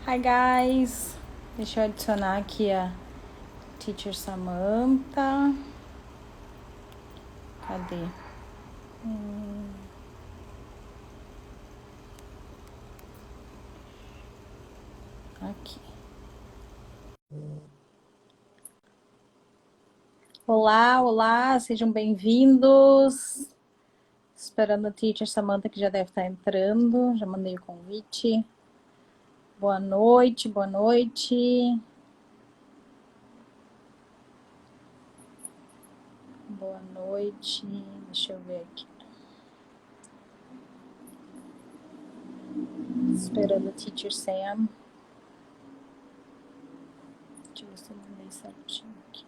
Hi guys, deixa eu adicionar aqui a Teacher Samantha. Cadê? Aqui. Olá, olá, sejam bem-vindos. Esperando a Teacher Samantha que já deve estar entrando. Já mandei o convite. Boa noite, boa noite. Boa noite. Deixa eu ver aqui. Esperando a Teacher Sam. Deixa eu ver se eu mandei certinho aqui.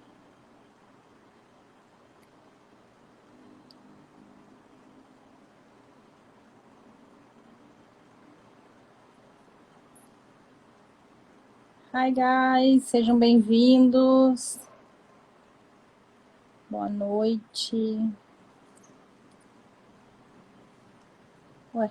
Hi guys, sejam bem-vindos. Boa noite. Ué.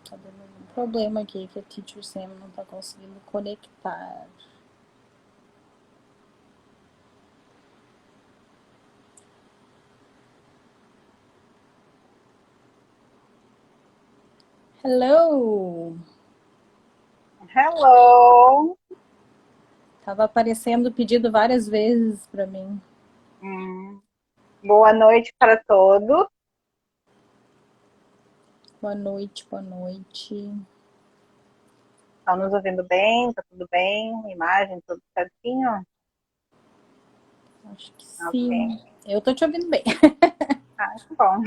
Tá dando algum problema aqui que a Teacher Sam não tá conseguindo conectar. Hello! Hello! Tava aparecendo o pedido várias vezes para mim. Boa noite para todos. Boa noite, boa noite. Estão nos ouvindo bem? Tá tudo bem? Imagem, tudo certinho? Acho que sim. Okay. Eu tô te ouvindo bem. Ah, que bom.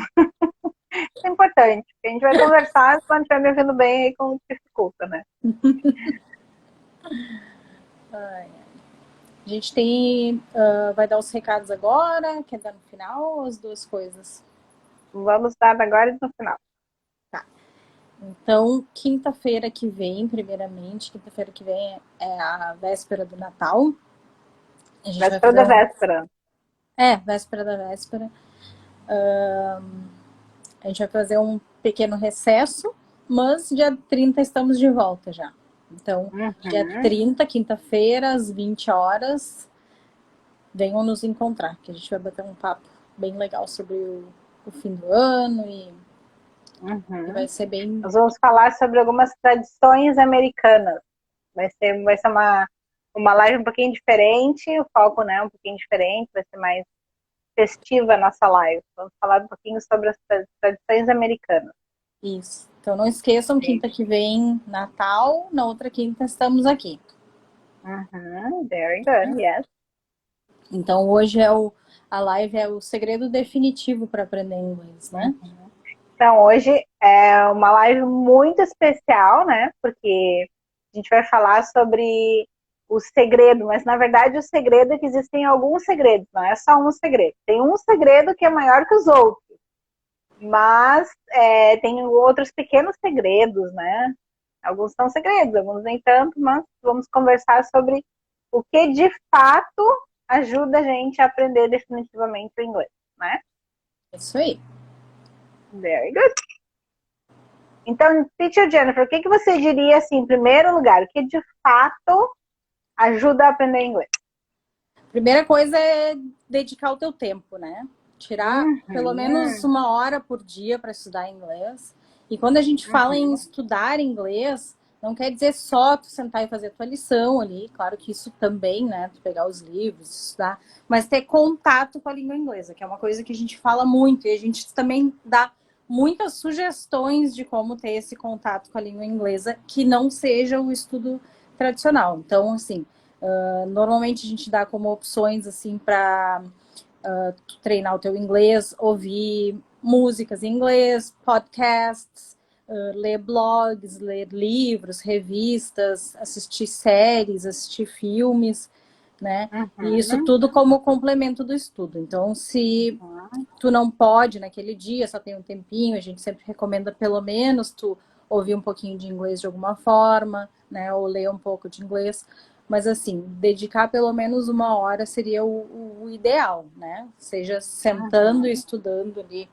Isso é importante, porque a gente vai conversar, quando estiver me ouvindo bem, aí como dificulta, né? A gente tem... vai dar os recados agora? Quer dar no final ou as duas coisas? Vamos dar agora e no final. Tá. Então, quinta-feira que vem, primeiramente, quinta-feira que vem é a véspera do Natal. A gente véspera da véspera. Véspera da véspera. A gente vai fazer um pequeno recesso, mas dia 30 estamos de volta já. Então, dia 30, quinta-feira, às 20 horas, venham nos encontrar, que a gente vai bater um papo bem legal sobre o fim do ano e vai ser bem... Nós vamos falar sobre algumas tradições americanas. Vai ser uma live um pouquinho diferente, o foco, né, um pouquinho diferente, vai ser mais festiva a nossa live. Vamos falar um pouquinho sobre as tradições americanas. Isso. Então não esqueçam, quinta que vem, Natal, na outra quinta estamos aqui. Very good, yes. Então hoje a live é o segredo definitivo para aprender inglês, né? Então hoje é uma live muito especial, né? Porque a gente vai falar sobre o segredo, mas na verdade o segredo é que existem alguns segredos, não é só um segredo. Tem um segredo que é maior que os outros, mas tem outros pequenos segredos, né? Alguns são segredos, alguns nem tanto, mas vamos conversar sobre o que de fato ajuda a gente a aprender definitivamente o inglês, né? Isso aí. Very good. Então, Teacher Jennifer, o que você diria, assim, em primeiro lugar, o que de fato ajuda a aprender inglês? Primeira coisa é dedicar o teu tempo, né? Tirar pelo menos 1 hora por dia para estudar inglês. E quando a gente fala em estudar inglês, não quer dizer só tu sentar e fazer a tua lição ali. Claro que isso também, né? Tu pegar os livros, estudar. Mas ter contato com a língua inglesa, que é uma coisa que a gente fala muito. E a gente também dá muitas sugestões de como ter esse contato com a língua inglesa, que não seja o estudo tradicional. Então, assim... normalmente a gente dá como opções assim para treinar o teu inglês, ouvir músicas em inglês, podcasts, ler blogs, ler livros, revistas, assistir séries, assistir filmes, né? E isso tudo como complemento do estudo. Então, se tu não pode naquele dia, só tem um tempinho, a gente sempre recomenda pelo menos tu ouvir um pouquinho de inglês de alguma forma, né? Ou ler um pouco de inglês. Mas, assim, dedicar pelo menos 1 hora seria o ideal, né? Seja sentando e estudando ali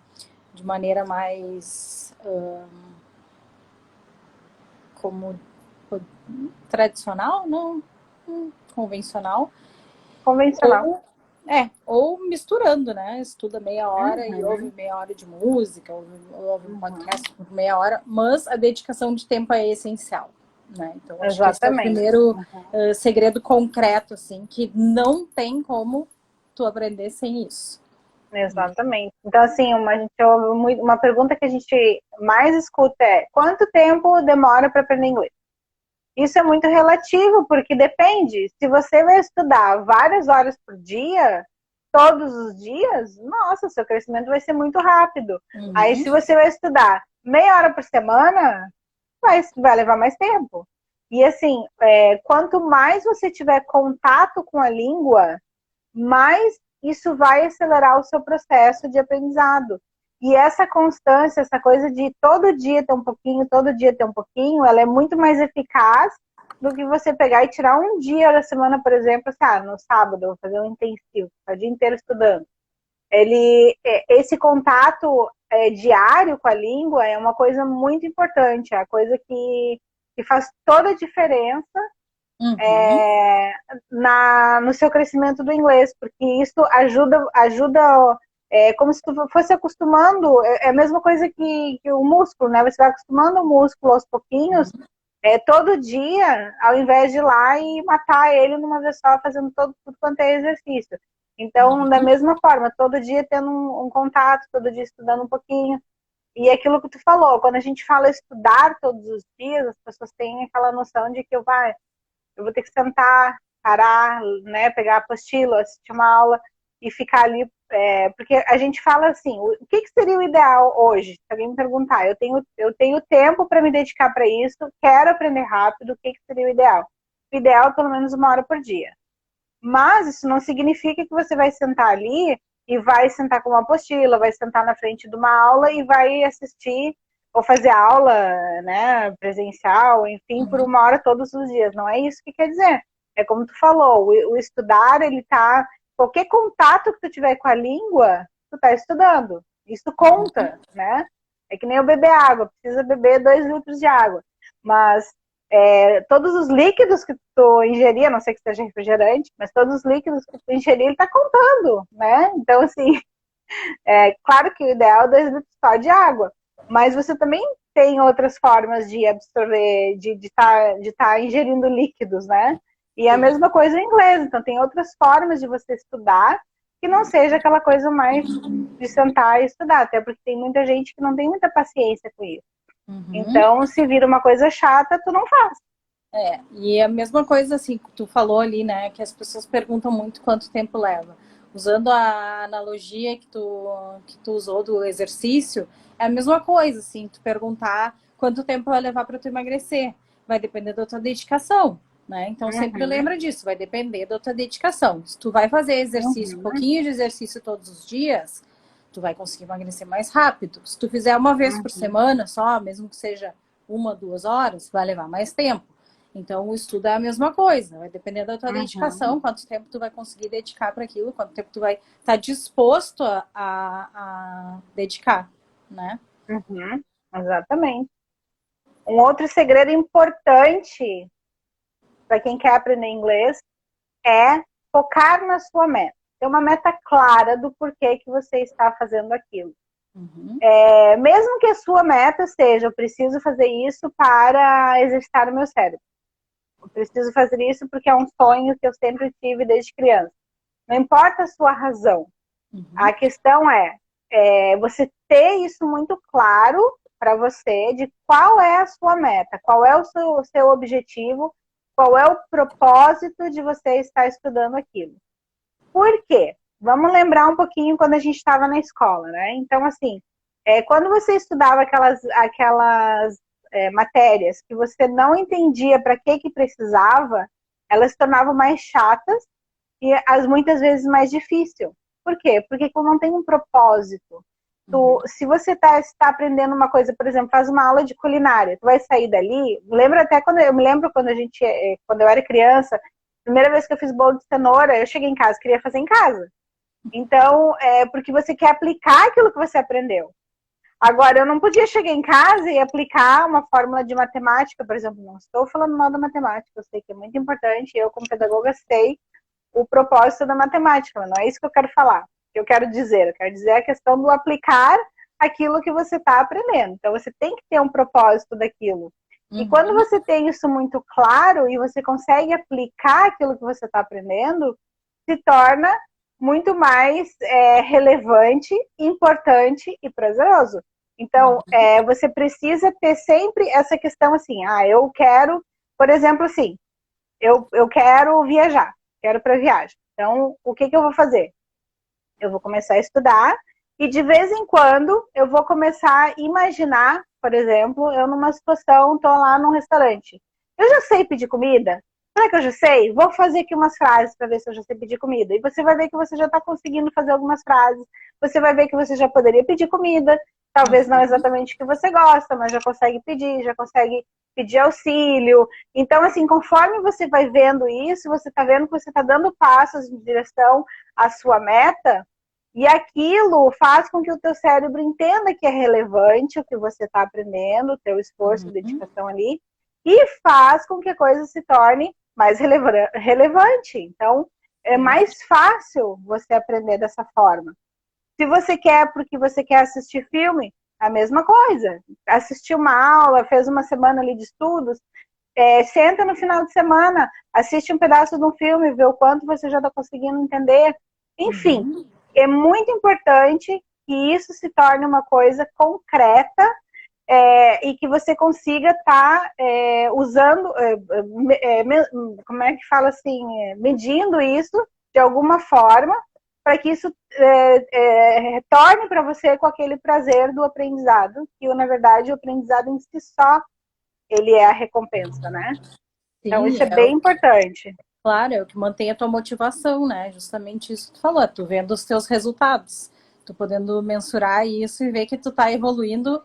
de maneira mais como tradicional, não convencional, Convencional. ou misturando, né? Estuda meia hora e ouve meia hora de música, ouve um podcast por meia hora, mas a dedicação de tempo é essencial, né? Então, acho que esse é o primeiro segredo concreto, assim, que não tem como tu aprender sem isso. Exatamente. Então, assim, uma pergunta que a gente mais escuta é: quanto tempo demora para aprender inglês? Isso é muito relativo, porque depende. Se você vai estudar várias horas por dia, todos os dias, nossa, seu crescimento vai ser muito rápido. Aí, se você vai estudar meia hora por semana, vai levar mais tempo. E, assim, quanto mais você tiver contato com a língua, mais isso vai acelerar o seu processo de aprendizado. E essa constância, essa coisa de todo dia ter um pouquinho, todo dia ter um pouquinho, ela é muito mais eficaz do que você pegar e tirar um dia da semana, por exemplo, assim, no sábado eu vou fazer um intensivo, o dia inteiro estudando. Esse contato diário com a língua é uma coisa muito importante, é a coisa que faz toda a diferença no seu crescimento do inglês, porque isso ajuda como se tu fosse acostumando, é a mesma coisa que o músculo, né? Você vai acostumando o músculo aos pouquinhos, todo dia, ao invés de ir lá e matar ele numa vez só, fazendo tudo quanto é exercício. Então, da mesma forma, todo dia tendo um contato, todo dia estudando um pouquinho. E aquilo que tu falou, quando a gente fala estudar todos os dias, as pessoas têm aquela noção de que eu vou ter que sentar, parar, né, pegar a apostila, assistir uma aula e ficar ali, porque a gente fala assim, o que seria o ideal hoje? Se alguém me perguntar, eu tenho tempo para me dedicar para isso, quero aprender rápido, o que seria o ideal? O ideal é pelo menos uma hora por dia. Mas isso não significa que você vai sentar ali e vai sentar com uma apostila, vai sentar na frente de uma aula e vai assistir ou fazer aula, né, presencial, enfim, por uma hora todos os dias. Não é isso que quer dizer. É como tu falou, o estudar, ele tá... Qualquer contato que tu tiver com a língua, tu tá estudando. Isso conta, né? É que nem eu beber água, precisa beber 2 litros de água. Mas todos os líquidos que tu ingerir, a não ser que seja refrigerante, mas todos os líquidos que tu ingerir, ele tá contando, né? Então, assim, claro que o ideal é 2 litros só de água, mas você também tem outras formas de absorver, de tá ingerindo líquidos, né? E é a mesma coisa em inglês, então tem outras formas de você estudar que não seja aquela coisa mais de sentar e estudar, até porque tem muita gente que não tem muita paciência com isso. Então, se vira uma coisa chata, tu não faz. E a mesma coisa, assim, que tu falou ali, né, que as pessoas perguntam muito quanto tempo leva. Usando a analogia que tu usou do exercício, é a mesma coisa, assim, tu perguntar quanto tempo vai levar para tu emagrecer. Vai depender da tua dedicação, né? Então, sempre lembra disso, vai depender da tua dedicação. Se tu vai fazer exercício, um pouquinho de exercício todos os dias, tu vai conseguir emagrecer mais rápido. Se tu fizer uma vez por semana só, mesmo que seja 1, 2 horas, vai levar mais tempo. Então, o estudo é a mesma coisa, vai depender da tua dedicação, quanto tempo tu vai conseguir dedicar para aquilo, quanto tempo tu vai estar disposto a dedicar, né? Exatamente. Um outro segredo importante para quem quer aprender inglês é focar na sua meta. Ter uma meta clara do porquê que você está fazendo aquilo. Mesmo que a sua meta seja, eu preciso fazer isso para exercitar o meu cérebro. Eu preciso fazer isso porque é um sonho que eu sempre tive desde criança. Não importa a sua razão. A questão é você ter isso muito claro para você de qual é a sua meta, qual é o seu objetivo, qual é o propósito de você estar estudando aquilo. Por quê? Vamos lembrar um pouquinho quando a gente estava na escola, né? Então, assim, quando você estudava aquelas matérias que você não entendia para que precisava, elas se tornavam mais chatas e muitas vezes mais difícil. Por quê? Porque não tem um propósito. Se você está aprendendo uma coisa, por exemplo, faz uma aula de culinária, tu vai sair dali, eu me lembro quando eu era criança, primeira vez que eu fiz bolo de cenoura, eu cheguei em casa, queria fazer em casa. Então, porque você quer aplicar aquilo que você aprendeu. Agora, eu não podia chegar em casa e aplicar uma fórmula de matemática, por exemplo. Não estou falando mal da matemática, eu sei que é muito importante, eu como pedagoga sei o propósito da matemática, mas não é isso que eu quero falar. Eu quero dizer a questão do aplicar aquilo que você está aprendendo. Então, você tem que ter um propósito daquilo. E quando você tem isso muito claro e você consegue aplicar aquilo que você está aprendendo, se torna muito mais relevante, importante e prazeroso. Então, você precisa ter sempre essa questão assim, eu quero, por exemplo, assim, eu quero viajar, quero para viagem. Então, o que eu vou fazer? Eu vou começar a estudar e de vez em quando eu vou começar a imaginar, por exemplo, eu numa situação, estou lá num restaurante. Eu já sei pedir comida? Será que eu já sei? Vou fazer aqui umas frases para ver se eu já sei pedir comida. E você vai ver que você já está conseguindo fazer algumas frases. Você vai ver que você já poderia pedir comida. Talvez não exatamente o que você gosta, mas já consegue pedir auxílio. Então, assim, conforme você vai vendo isso, você está vendo que você está dando passos em direção à sua meta, e aquilo faz com que o teu cérebro entenda que é relevante o que você está aprendendo, o teu esforço, dedicação ali, e faz com que a coisa se torne mais relevante. Então, é mais fácil você aprender dessa forma. Se você quer, porque você quer assistir filme, a mesma coisa. Assistir uma aula, fez uma semana ali de estudos, senta no final de semana, assiste um pedaço de um filme, vê o quanto você já está conseguindo entender. Enfim, é muito importante que isso se torne uma coisa concreta e que você consiga estar usando, como é que fala assim, medindo isso de alguma forma, para que isso retorne para você com aquele prazer do aprendizado, que na verdade o aprendizado em si só, ele é a recompensa, né? Sim, então isso é bem importante. Claro, é o que mantém a tua motivação, né? Justamente isso que tu falou, tu vendo os teus resultados, tu podendo mensurar isso e ver que tu tá evoluindo,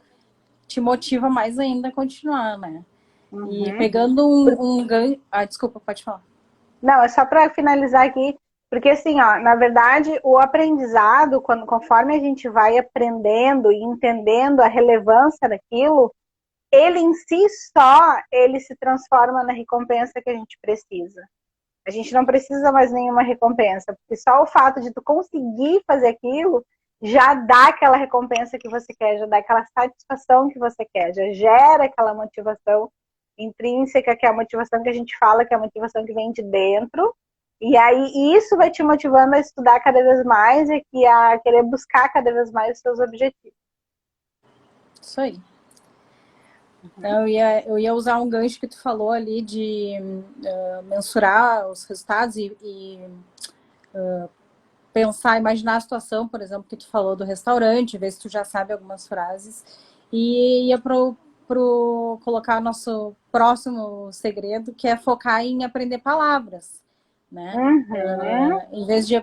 te motiva mais ainda a continuar, né? E pegando um ganho... desculpa, pode falar. Não, é só para finalizar aqui, porque assim, ó, na verdade, o aprendizado, conforme a gente vai aprendendo e entendendo a relevância daquilo, ele em si só, ele se transforma na recompensa que a gente precisa. A gente não precisa mais nenhuma recompensa, porque só o fato de tu conseguir fazer aquilo já dá aquela recompensa que você quer, já dá aquela satisfação que você quer, já gera aquela motivação intrínseca, que é a motivação que a gente fala, que é a motivação que vem de dentro. E aí isso vai te motivando a estudar cada vez mais e a querer buscar cada vez mais os seus objetivos. Isso aí. Eu ia usar um gancho que tu falou ali de mensurar os resultados e pensar, imaginar a situação, por exemplo, que tu falou do restaurante, ver se tu já sabe algumas frases. E ia colocar o nosso próximo segredo, que é focar em aprender palavras, né? Em vez de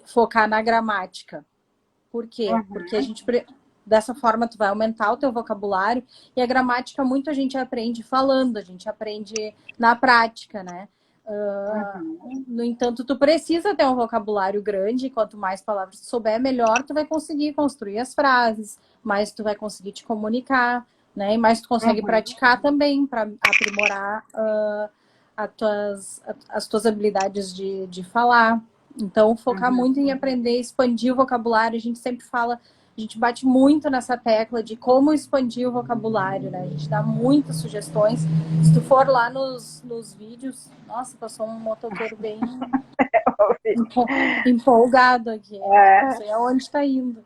focar na gramática. Por quê? Porque a gente... Dessa forma, tu vai aumentar o teu vocabulário e a gramática muito a gente aprende falando, a gente aprende na prática, né? No entanto, tu precisa ter um vocabulário grande e quanto mais palavras tu souber, melhor tu vai conseguir construir as frases, mais tu vai conseguir te comunicar, né? E mais tu consegue praticar também para aprimorar as tuas habilidades de falar. Então, focar muito em aprender, expandir o vocabulário. A gente sempre fala... A gente bate muito nessa tecla de como expandir o vocabulário, né? A gente dá muitas sugestões. Se tu for lá nos vídeos... Nossa, passou um motoqueiro bem empolgado aqui. Não sei aonde está indo.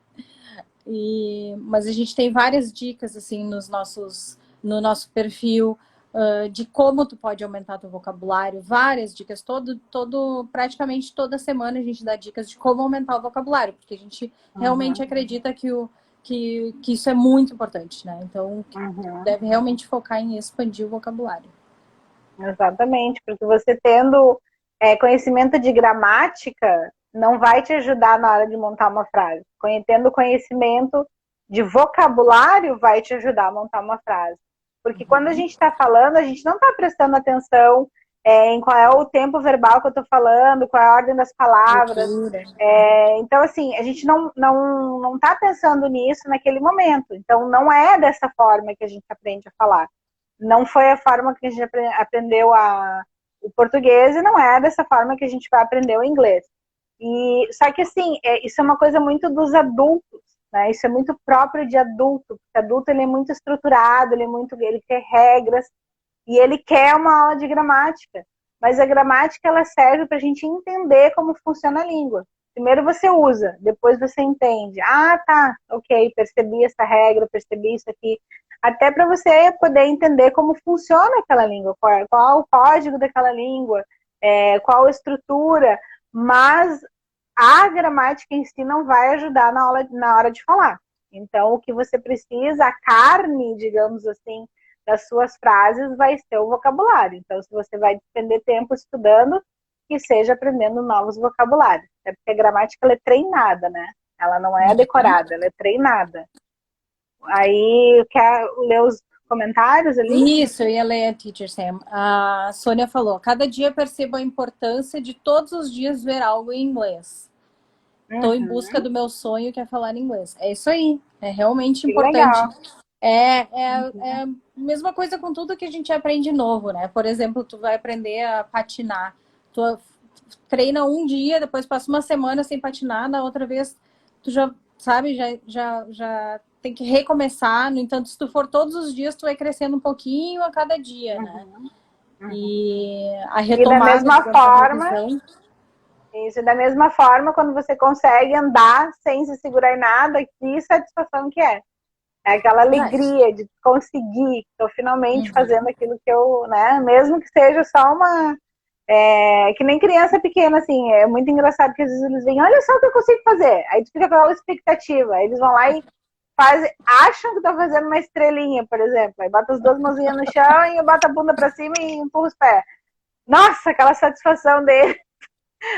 Mas a gente tem várias dicas, assim, no nosso perfil, de como tu pode aumentar teu vocabulário. Várias dicas. Praticamente toda semana a gente dá dicas de como aumentar o vocabulário, porque a gente realmente acredita que isso é muito importante, né? Então, deve realmente focar em expandir o vocabulário. Exatamente, porque você tendo conhecimento de gramática não vai te ajudar na hora de montar uma frase. Tendo conhecimento de vocabulário vai te ajudar a montar uma frase. Porque quando a gente está falando, a gente não está prestando atenção em qual é o tempo verbal que eu estou falando, qual é a ordem das palavras. Então, assim, a gente não tá pensando nisso naquele momento. Então, não é dessa forma que a gente aprende a falar. Não foi a forma que a gente aprendeu o português e não é dessa forma que a gente vai aprender o inglês. Só que, assim, isso é uma coisa muito dos adultos, né? Isso é muito próprio de adulto. Porque adulto, ele é muito estruturado, ele quer regras e ele quer uma aula de gramática. Mas a gramática, ela serve para a gente entender como funciona a língua. Primeiro você usa, depois você entende. Ah, tá, ok, percebi essa regra, percebi isso aqui. Até para você poder entender como funciona aquela língua, qual o código daquela língua, qual a estrutura. Mas a gramática em si não vai ajudar na hora de falar. Então, o que você precisa, a carne, digamos assim, das suas frases vai ser o vocabulário. Então, se você vai despender tempo estudando, que seja aprendendo novos vocabulários. É porque a gramática, ela é treinada, né? Ela não é decorada, ela é treinada. Aí, quer ler os comentários ali? Isso, eu ia ler, Teacher Sam. A Sônia falou: cada dia percebo a importância de todos os dias ver algo em inglês. Estou em busca do meu sonho, que é falar inglês. É isso aí, é realmente Que importante. legal. É a mesma coisa com tudo que a gente aprende novo, né? Por exemplo, tu vai aprender a patinar. Tu treina um dia, depois passa uma semana sem patinar, na outra vez tu já, sabe, já tem que recomeçar. No entanto, se tu for todos os dias, tu vai crescendo um pouquinho a cada dia, né? E a retomada, e da mesma digamos, a forma, revisão. isso, da mesma forma, quando você consegue andar sem se segurar em nada, que satisfação que é. É aquela alegria de conseguir, estou finalmente fazendo aquilo que eu, né, mesmo que seja só uma, que nem criança pequena, assim, é muito engraçado que às vezes eles vêm, olha só o que eu consigo fazer, aí tu fica com aquela expectativa, aí eles vão lá e acham que estão fazendo uma estrelinha, por exemplo, aí bota as duas mãozinhas no chão e bota a bunda para cima e empurra os pés. Nossa, aquela satisfação dele.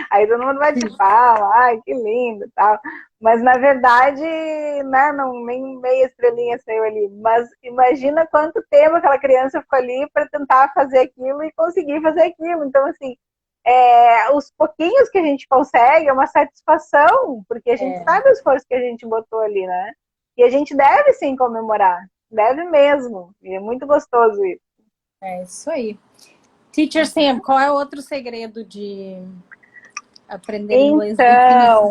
Aí todo mundo vai te falar, ai, que lindo, tal. Mas na verdade, né, não, nem meia estrelinha saiu ali. Mas imagina quanto tempo aquela criança ficou ali para tentar fazer aquilo e conseguir fazer aquilo. Então, assim, os pouquinhos que a gente consegue é uma satisfação, porque a gente sabe o esforço que a gente botou ali, né? E a gente deve sim comemorar, deve mesmo. E é muito gostoso isso. É isso aí. Teacher Sam, qual é o outro segredo de aprender inglês Então,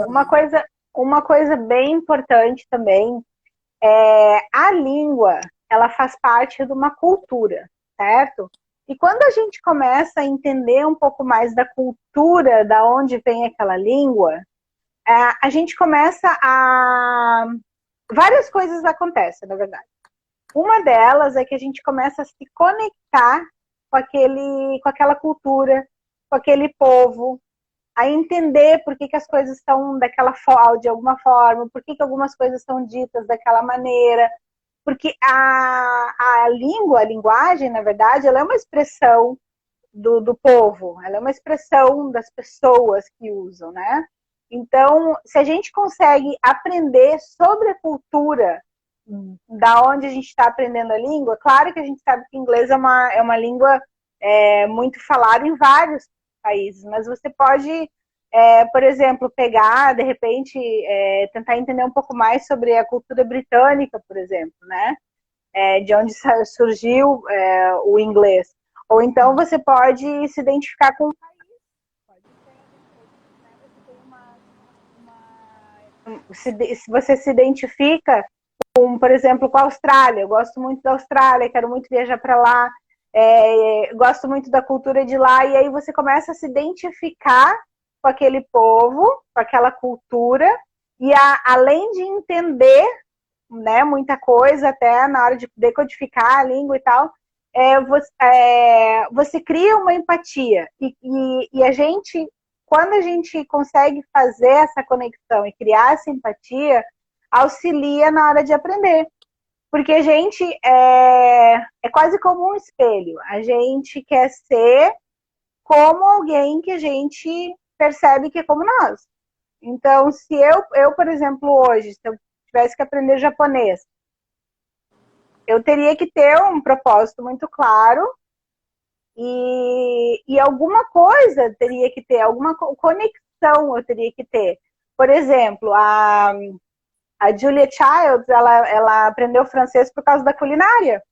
definitivamente? uma coisa bem importante também a língua, ela faz parte de uma cultura, certo? E quando a gente começa a entender um pouco mais da cultura, da onde vem aquela língua, a gente começa a... Várias coisas acontecem, na verdade. Uma delas é que a gente começa a se conectar com aquela cultura, com aquele povo, a entender por que as coisas são daquela forma, de alguma forma, por que algumas coisas são ditas daquela maneira. Porque a língua, a linguagem, na verdade, ela é uma expressão do povo, ela é uma expressão das pessoas que usam, né? Então, se a gente consegue aprender sobre a cultura da onde a gente está aprendendo a língua, claro que a gente sabe que o inglês é uma língua muito falada em vários países, mas você pode, por exemplo, pegar, de repente, tentar entender um pouco mais sobre a cultura britânica, por exemplo, né? De onde surgiu o inglês. Ou então você pode se identificar com um país. Se você se identifica com, por exemplo, com a Austrália. Eu gosto muito da Austrália, quero muito viajar para lá. Gosto muito da cultura de lá. E aí você começa a se identificar com aquele povo, com aquela cultura. E além de entender, né, muita coisa, até na hora de decodificar a língua e tal, você cria uma empatia. E a gente, quando a gente consegue fazer essa conexão e criar essa empatia, auxilia na hora de aprender. Porque a gente é quase como um espelho. A gente quer ser como alguém que a gente percebe que é como nós. Então, se eu, por exemplo, hoje, se eu tivesse que aprender japonês, eu teria que ter um propósito muito claro e alguma coisa teria que ter, alguma conexão eu teria que ter. Por exemplo, a Julia Childs, ela aprendeu francês por causa da culinária.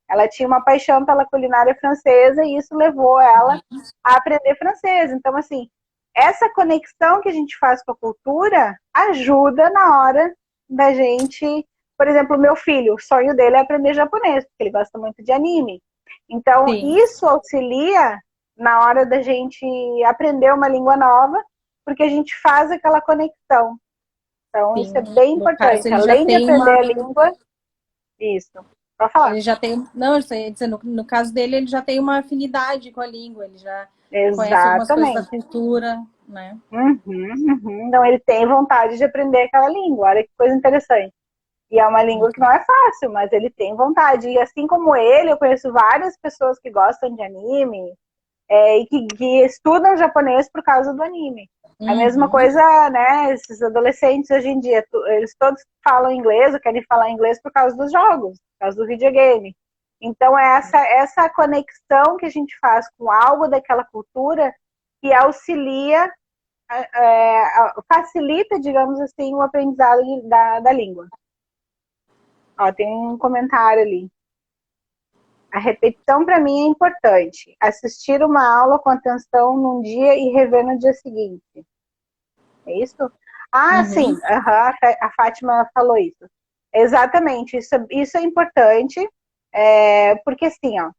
Ela tinha uma paixão pela culinária francesa e isso levou ela a aprender francês. Então, assim, essa conexão que a gente faz com a cultura ajuda na hora da gente... Por exemplo, o meu filho, o sonho dele é aprender japonês, porque ele gosta muito de anime. Então, Sim. isso auxilia na hora da gente aprender uma língua nova, porque a gente faz aquela conexão. Então, Sim. isso é bem No caso, importante. ele já Além de tem aprender uma. a língua, isso. Pode falar. Ele já tem. Não, eu ia dizer, no caso dele, ele já tem uma afinidade com a língua, ele já conhece algumas coisas da Exatamente. cultura, né? Então, ele tem vontade de aprender aquela língua. Olha que coisa interessante. E é uma língua que não é fácil, mas ele tem vontade. E assim como ele, eu conheço várias pessoas que gostam de anime e que estudam japonês por causa do anime. A mesma coisa, né, esses adolescentes hoje em dia, eles todos falam inglês ou querem falar inglês por causa dos jogos, por causa do videogame. Então, é essa conexão que a gente faz com algo daquela cultura que auxilia, facilita, digamos assim, o aprendizado da língua. Ó, tem um comentário ali. A repetição para mim é importante. Assistir uma aula com atenção num dia e rever no dia seguinte. É isso? Ah, sim. A Fátima falou isso. Exatamente. Isso é importante, porque assim, ó,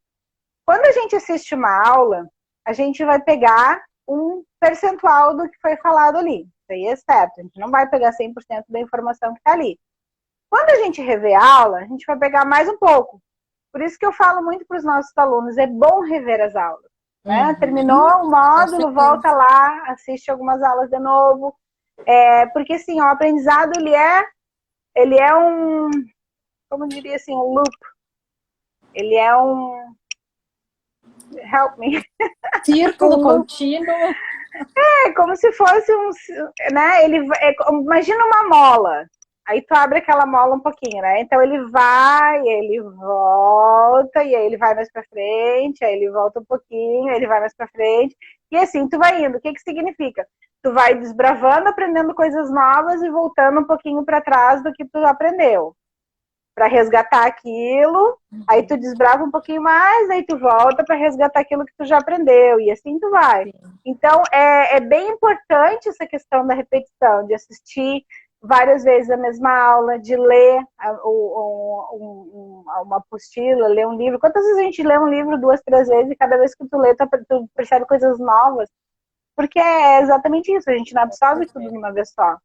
quando a gente assiste uma aula, a gente vai pegar um percentual do que foi falado ali. Isso aí é certo. A gente não vai pegar 100% da informação que está ali. Quando a gente rever a aula, a gente vai pegar mais um pouco. Por isso que eu falo muito para os nossos alunos, é bom rever as aulas. Né? Terminou o módulo, volta lá, assiste algumas aulas de novo. Porque assim, o aprendizado ele é um, como eu diria assim, um loop. Ele é um... Help me. Círculo contínuo. É como se fosse um... Né? Imagina uma mola. Aí tu abre aquela mola um pouquinho, né? Então ele vai, ele volta, e aí ele vai mais pra frente, aí ele volta um pouquinho, aí ele vai mais pra frente. E assim, tu vai indo. O que que significa? Tu vai desbravando, aprendendo coisas novas e voltando um pouquinho para trás do que tu aprendeu. Para resgatar aquilo, aí tu desbrava um pouquinho mais, aí tu volta para resgatar aquilo que tu já aprendeu, e assim tu vai. Então, é bem importante essa questão da repetição, de assistir várias vezes a mesma aula, de ler uma apostila, ler um livro. Quantas vezes a gente lê um livro 2, 3 vezes e cada vez que tu lê, tu percebe coisas novas? Porque é exatamente isso, a gente não absorve tudo de uma vez só.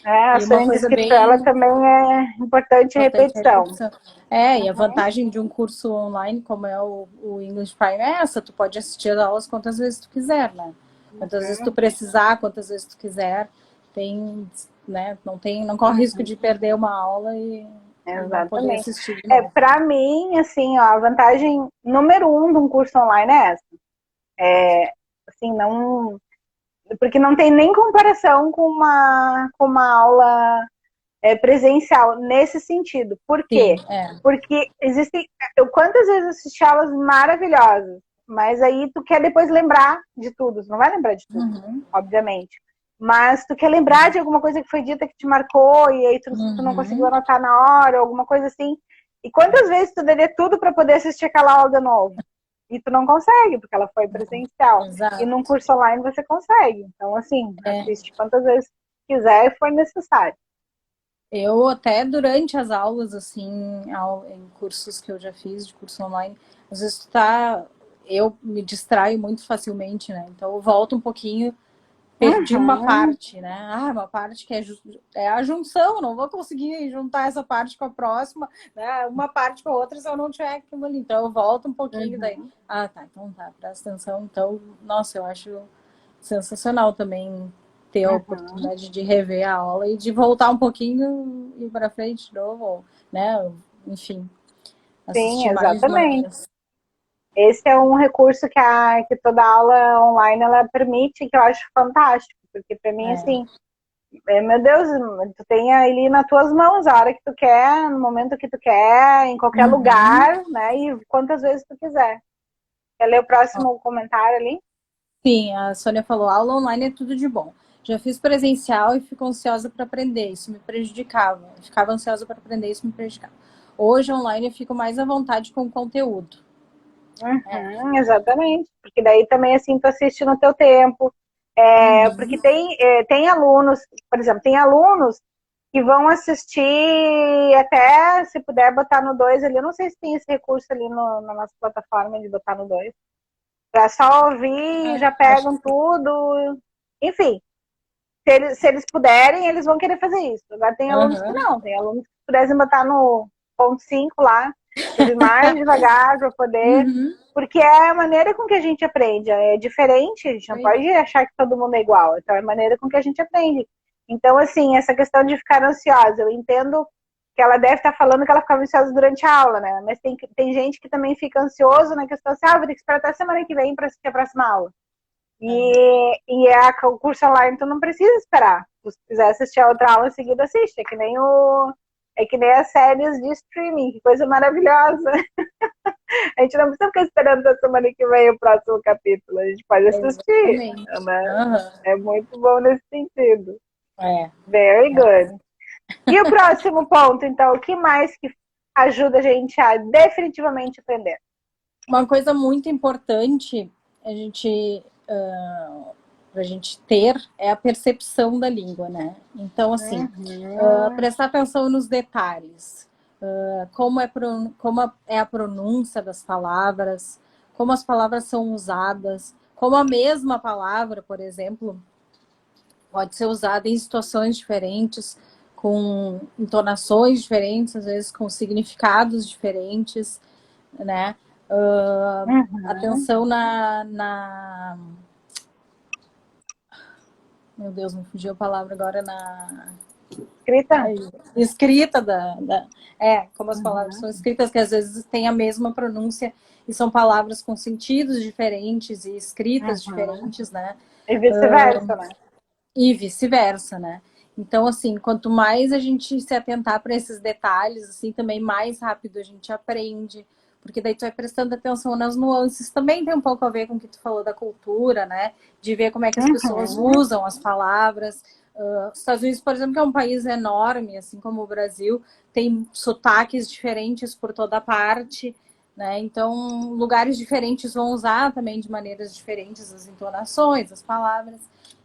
A Sônia disse que para ela também é importante a repetição. E a vantagem de um curso online, como é o English Prime, é essa, tu pode assistir as aulas quantas vezes tu quiser, né? Quantas vezes tu precisar, quantas vezes tu quiser. Tem, né? Não corre risco de perder uma aula e não poder assistir de novo. Para mim, assim, ó, a vantagem número 1 de um curso online é essa. Assim, não... Porque não tem nem comparação com uma aula presencial nesse sentido. Por quê? Porque existem... Quantas vezes assisti aulas maravilhosas, mas aí tu quer depois lembrar de tudo. Tu não vai lembrar de tudo, obviamente. Mas tu quer lembrar de alguma coisa que foi dita que te marcou e aí tu não conseguiu anotar na hora, alguma coisa assim. E quantas vezes tu daria tudo para poder assistir aquela aula de novo? E tu não consegue, porque ela foi presencial. E num curso online você consegue. Então, assim, assiste quantas vezes quiser e for necessário. Eu até durante as aulas, assim, em cursos que eu já fiz, de curso online, às vezes eu me distraio muito facilmente, né? Então eu volto um pouquinho, perdi uma parte, né? Uma parte que é a junção, não vou conseguir juntar essa parte com a próxima, né? Uma parte com a outra se eu não tiver aquilo ali. Então eu volto um pouquinho daí. Então tá, presta atenção. Então, nossa, eu acho sensacional também ter a oportunidade de rever a aula e de voltar um pouquinho e ir para frente de novo, né? Enfim, assistir mais uma vez. Esse é um recurso que toda aula online ela permite, que eu acho fantástico, porque para mim, assim, meu Deus, tu tem ele nas tuas mãos a hora que tu quer, no momento que tu quer, em qualquer lugar, né? E quantas vezes tu quiser. Quer ler o próximo comentário ali? Sim, a Sônia falou, aula online é tudo de bom. Já fiz presencial e fico ansiosa para aprender, isso me prejudicava. Eu ficava ansiosa para aprender, isso me prejudicava. Hoje, online, eu fico mais à vontade com o conteúdo. Exatamente, porque daí também assim tu assiste no teu tempo, porque tem alunos, por exemplo, tem alunos que vão assistir até, se puder botar no 2 ali, eu não sei se tem esse recurso ali na nossa plataforma de botar no 2, para só ouvir e já pegam tudo, enfim, se eles puderem, eles vão querer fazer isso. Agora tem alunos que não, tem alunos que pudessem botar no ponto 5 lá, ouvir mais devagar para poder, porque é a maneira com que a gente aprende, é diferente, a gente não pode achar que todo mundo é igual, então é a maneira com que a gente aprende. Então, assim, essa questão de ficar ansiosa, eu entendo que ela deve estar falando que ela ficava ansiosa durante a aula, né? Mas tem gente que também fica ansioso na questão assim, vou ter que esperar até a semana que vem para assistir a próxima aula. E o curso online tu não precisa esperar. Se quiser assistir a outra aula em seguida, assiste. É que nem as séries de streaming, que coisa maravilhosa. A gente não precisa ficar esperando a semana que vem o próximo capítulo. A gente pode assistir. Né? É muito bom nesse sentido. Very good. E o próximo ponto, então, o que mais que ajuda a gente a definitivamente aprender? Uma coisa muito importante pra gente ter é a percepção da língua, né? Então, assim, prestar atenção nos detalhes. Como é a pronúncia das palavras, como as palavras são usadas, como a mesma palavra, por exemplo, pode ser usada em situações diferentes, com entonações diferentes, às vezes com significados diferentes, né? Atenção Meu Deus, me fugiu a palavra agora escrita como as palavras são escritas, que às vezes têm a mesma pronúncia e são palavras com sentidos diferentes e escritas diferentes, né? E vice-versa, né? E vice-versa, né? Então, assim, quanto mais a gente se atentar para esses detalhes, assim, também mais rápido a gente aprende, porque daí tu vai prestando atenção nas nuances. Também tem um pouco a ver com o que tu falou da cultura, né? De ver como é que as pessoas usam as palavras. Os Estados Unidos, por exemplo, que é um país enorme, assim como o Brasil, tem sotaques diferentes por toda parte, né? Então, lugares diferentes vão usar também de maneiras diferentes as entonações, as palavras.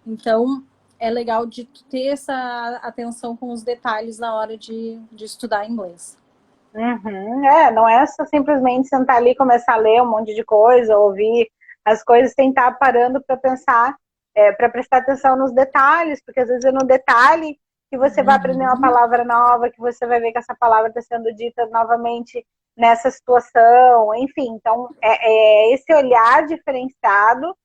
Então, é legal de ter essa atenção com os detalhes na hora de estudar inglês. Não é só simplesmente sentar ali e começar a ler um monte de coisa, ouvir as coisas, sem estar parando para pensar, para prestar atenção nos detalhes, porque às vezes é no detalhe que você vai aprender uma palavra nova, que você vai ver que essa palavra está sendo dita novamente nessa situação, enfim. Então, esse olhar diferenciado,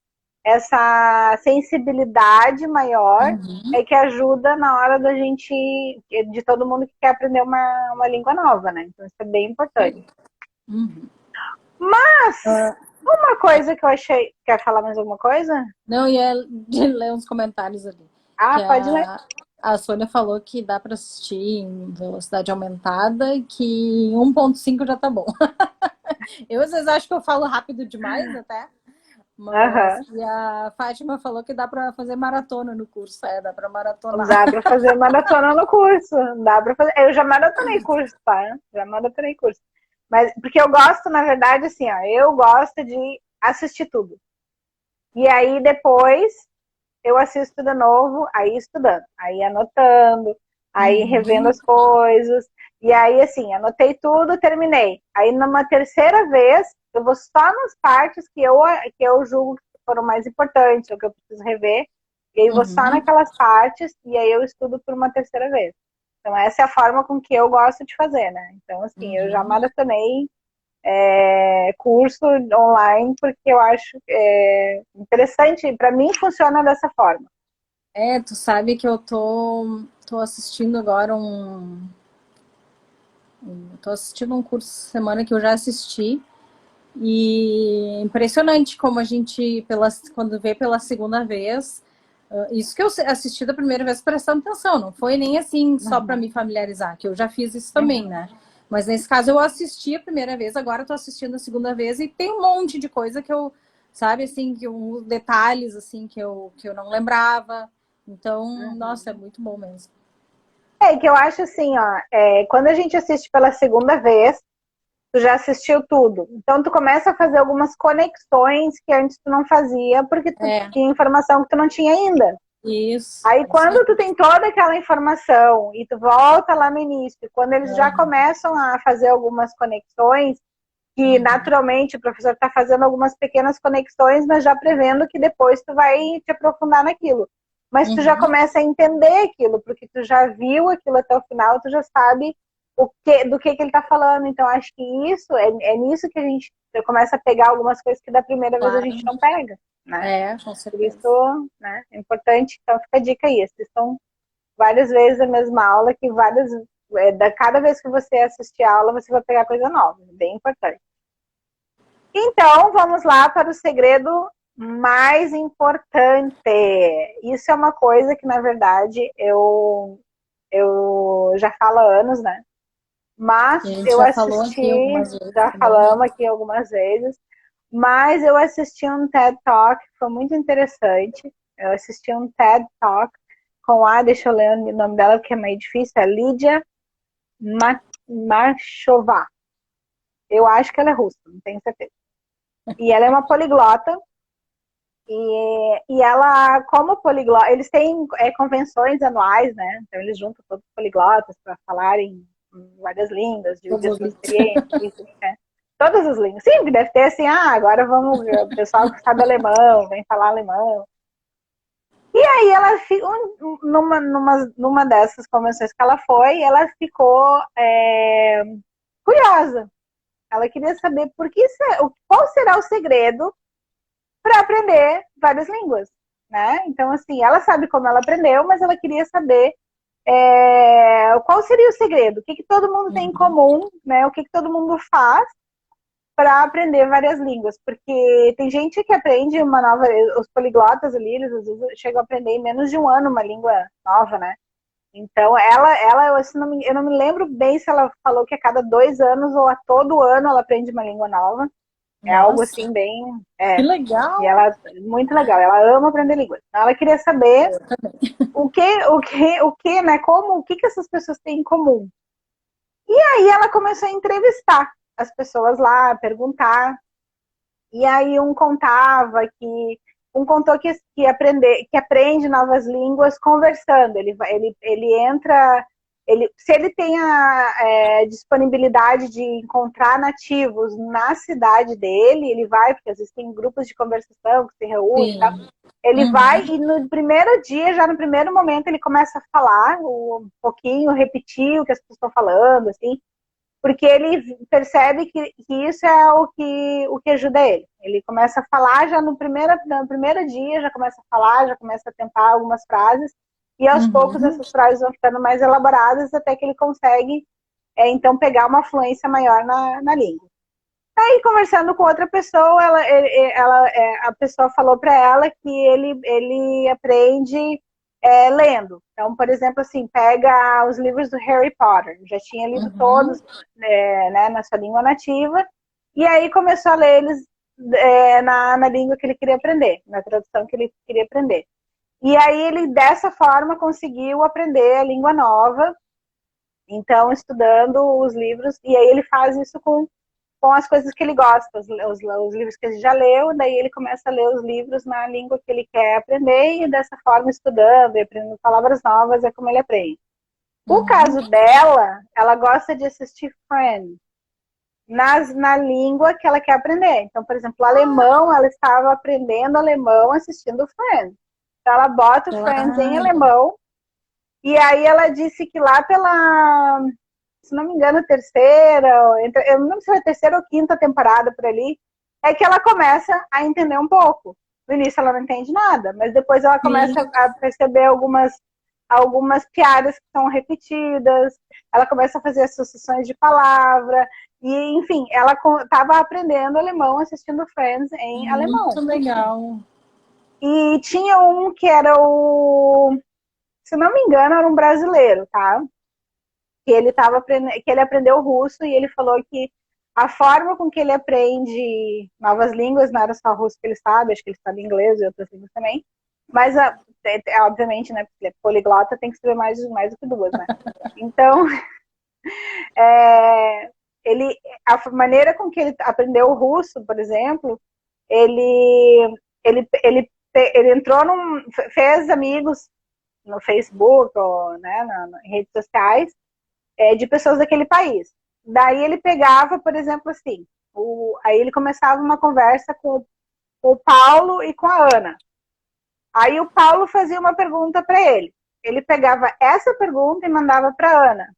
essa sensibilidade maior é que ajuda na hora de todo mundo que quer aprender uma língua nova, né? Então isso é bem importante. Mas, uma coisa que eu achei... Quer falar mais alguma coisa? Não, ia ler uns comentários ali. Pode ler. A Sônia falou que dá para assistir em velocidade aumentada e que em 1.5 já tá bom. Eu às vezes acho que eu falo rápido demais até. Mas e a Fátima falou que dá para fazer maratona no curso. Dá para maratonar. Dá para fazer maratona no curso. Dá para fazer. Eu já maratonei curso, tá? Já maratonei curso. Mas porque eu gosto, na verdade, assim, eu gosto de assistir tudo. E aí depois eu assisto de novo, aí estudando, aí anotando, aí revendo as coisas. E aí, assim, anotei tudo, terminei. Aí, numa terceira vez, eu vou só nas partes que eu julgo que foram mais importantes, ou que eu preciso rever. E aí, eu vou só naquelas partes, e aí eu estudo por uma terceira vez. Então, essa é a forma com que eu gosto de fazer, né? Então, assim, eu já maratonei curso online, porque eu acho interessante. Para mim, funciona dessa forma. Tu sabe que eu tô assistindo agora tô assistindo um curso semana que eu já assisti e impressionante como a gente, quando vê pela segunda vez, isso que eu assisti da primeira vez prestando atenção, não foi nem assim só para me familiarizar, que eu já fiz isso também, né? Mas nesse caso eu assisti a primeira vez, agora eu tô assistindo a segunda vez e tem um monte de coisa que eu, sabe, assim, detalhes, assim, que eu não lembrava. Então, nossa, é muito bom mesmo. É que eu acho assim, ó, quando a gente assiste pela segunda vez, tu já assistiu tudo. Então tu começa a fazer algumas conexões que antes tu não fazia, porque tu tinha informação que tu não tinha ainda. Isso. Aí quando tu tem toda aquela informação e tu volta lá no início, quando eles já começam a fazer algumas conexões, que naturalmente o professor está fazendo algumas pequenas conexões, mas já prevendo que depois tu vai te aprofundar naquilo. Mas tu já começa a entender aquilo, porque tu já viu aquilo até o final, tu já sabe do que ele está falando. Então acho que isso é nisso que a gente começa a pegar algumas coisas que da primeira vez a gente não pega, né? Com certeza. Por isso, né, é importante. Então fica a dica aí, assistam várias vezes a mesma aula, que cada vez que você assistir a aula, você vai pegar coisa nova, bem importante. Então, vamos lá para o segredo mais importante. Isso é uma coisa que, na verdade, eu já falo há anos, né? Mas eu assisti, já falamos aqui algumas vezes, mas eu assisti um TED Talk, que foi muito interessante. Eu assisti um TED Talk com deixa eu ler o nome dela, porque é meio difícil, é Lídia Marchová. Eu acho que ela é russa, não tenho certeza. E ela é uma poliglota. E ela, como poliglota, eles têm convenções anuais, né? Então eles juntam todos os poliglotas para falarem várias línguas, dividir suas experiências, né? Todas as línguas. Sim, deve ter assim, agora vamos ver, o pessoal que sabe alemão, vem falar alemão. E aí ela, numa dessas convenções que ela foi, ela ficou curiosa. Ela queria saber qual será o segredo para aprender várias línguas, né? Então, assim, ela sabe como ela aprendeu, mas ela queria saber qual seria o segredo, o que todo mundo tem em comum, né? O que todo mundo faz para aprender várias línguas, porque tem gente que aprende uma nova, os poliglotas ali, eles às vezes chegam a aprender em menos de um ano uma língua nova, né? Então, eu não me lembro bem se ela falou que a cada 2 anos ou a todo ano ela aprende uma língua nova. É algo assim bem... Que legal! E ela, muito legal, ela ama aprender línguas. Então, ela queria saber o que, né? O que essas pessoas têm em comum. E aí ela começou a entrevistar as pessoas lá, perguntar. E aí um contou que aprende novas línguas conversando. Ele entra, se ele tem a disponibilidade de encontrar nativos na cidade dele, ele vai, porque às vezes tem grupos de conversação que se reúnem e tal. Ele vai e no primeiro dia, já no primeiro momento, ele começa a falar um pouquinho, repetir o que as pessoas estão falando, assim, porque ele percebe que isso é o que ajuda ele. Ele começa a falar já no primeiro dia, já começa a falar, já começa a tentar algumas frases, e aos poucos essas frases vão ficando mais elaboradas até que ele consegue, então, pegar uma fluência maior na língua. Aí, conversando com outra pessoa, a pessoa falou para ela que ele aprende lendo. Então, por exemplo, assim, pega os livros do Harry Potter. Já tinha lido todos né, na sua língua nativa. E aí começou a ler eles na língua que ele queria aprender, na tradução que ele queria aprender. E aí ele, dessa forma, conseguiu aprender a língua nova. Então, estudando os livros. E aí ele faz isso com as coisas que ele gosta, os livros que ele já leu, daí ele começa a ler os livros na língua que ele quer aprender e dessa forma estudando e aprendendo palavras novas é como ele aprende. O caso dela, ela gosta de assistir Friends na língua que ela quer aprender. Então, por exemplo, alemão, ela estava aprendendo alemão assistindo Friends. Então, ela bota o Friends em alemão e aí ela disse que lá pela... se não me engano, eu não sei se é a terceira ou quinta temporada por ali, é que ela começa a entender um pouco. No início ela não entende nada, mas depois ela começa a perceber algumas piadas que são repetidas, ela começa a fazer associações de palavra, e enfim, ela estava aprendendo alemão assistindo Friends em alemão. Muito legal. E tinha um que era se não me engano, era um brasileiro, tá? que ele aprendeu russo e ele falou que a forma com que ele aprende novas línguas, não era só russo que ele sabe, acho que ele sabe inglês e outras línguas também, mas obviamente, né, porque poliglota tem que saber mais do que duas, né? Então, a maneira com que ele aprendeu o russo, por exemplo, ele entrou fez amigos no Facebook ou, né, em redes sociais de pessoas daquele país. Daí ele pegava, por exemplo, assim, aí ele começava uma conversa com o Paulo e com a Ana. Aí o Paulo fazia uma pergunta para ele. Ele pegava essa pergunta e mandava para a Ana.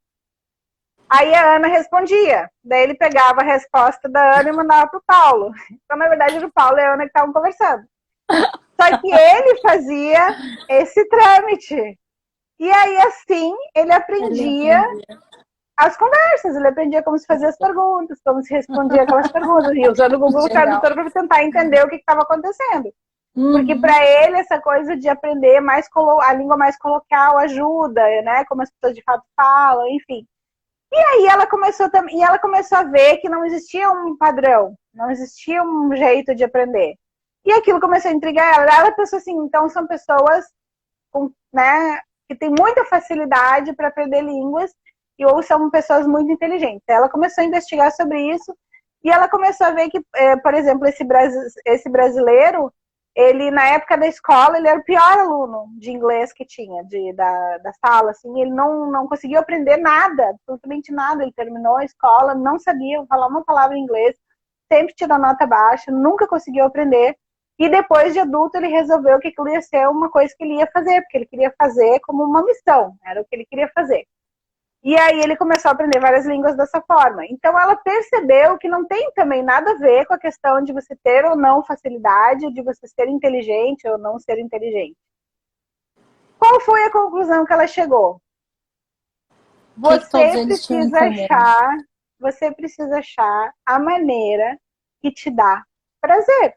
Aí a Ana respondia. Daí ele pegava a resposta da Ana e mandava para o Paulo. Então, na verdade, era o Paulo e a Ana que estavam conversando. Só que ele fazia esse trâmite. E aí, assim, ele aprendia as conversas. Ele aprendia como se fazia as perguntas, como se respondia aquelas perguntas. E usando o Google Tradutor para tentar entender o que estava acontecendo. Porque para ele essa coisa de aprender a língua mais coloquial ajuda, né? Como as pessoas de fato falam, enfim. E aí ela começou a ver que não existia um padrão, não existia um jeito de aprender. E aquilo começou a intrigar ela. Ela pensou assim, então são pessoas né, que têm muita facilidade para aprender línguas ou são pessoas muito inteligentes. Ela começou a investigar sobre isso e ela começou a ver que, por exemplo, esse brasileiro, ele, na época da escola, ele era o pior aluno de inglês que tinha, da sala, assim, ele não conseguiu aprender nada, absolutamente nada, ele terminou a escola, não sabia falar uma palavra em inglês, sempre tirou nota baixa, nunca conseguiu aprender, e depois de adulto ele resolveu que aquilo ia ser uma coisa que ele ia fazer, porque ele queria fazer como uma missão, era o que ele queria fazer. E aí ele começou a aprender várias línguas dessa forma. Então ela percebeu que não tem também nada a ver com a questão de você ter ou não facilidade, de você ser inteligente ou não ser inteligente. Qual foi a conclusão que ela chegou? Você precisa achar a maneira que te dá prazer.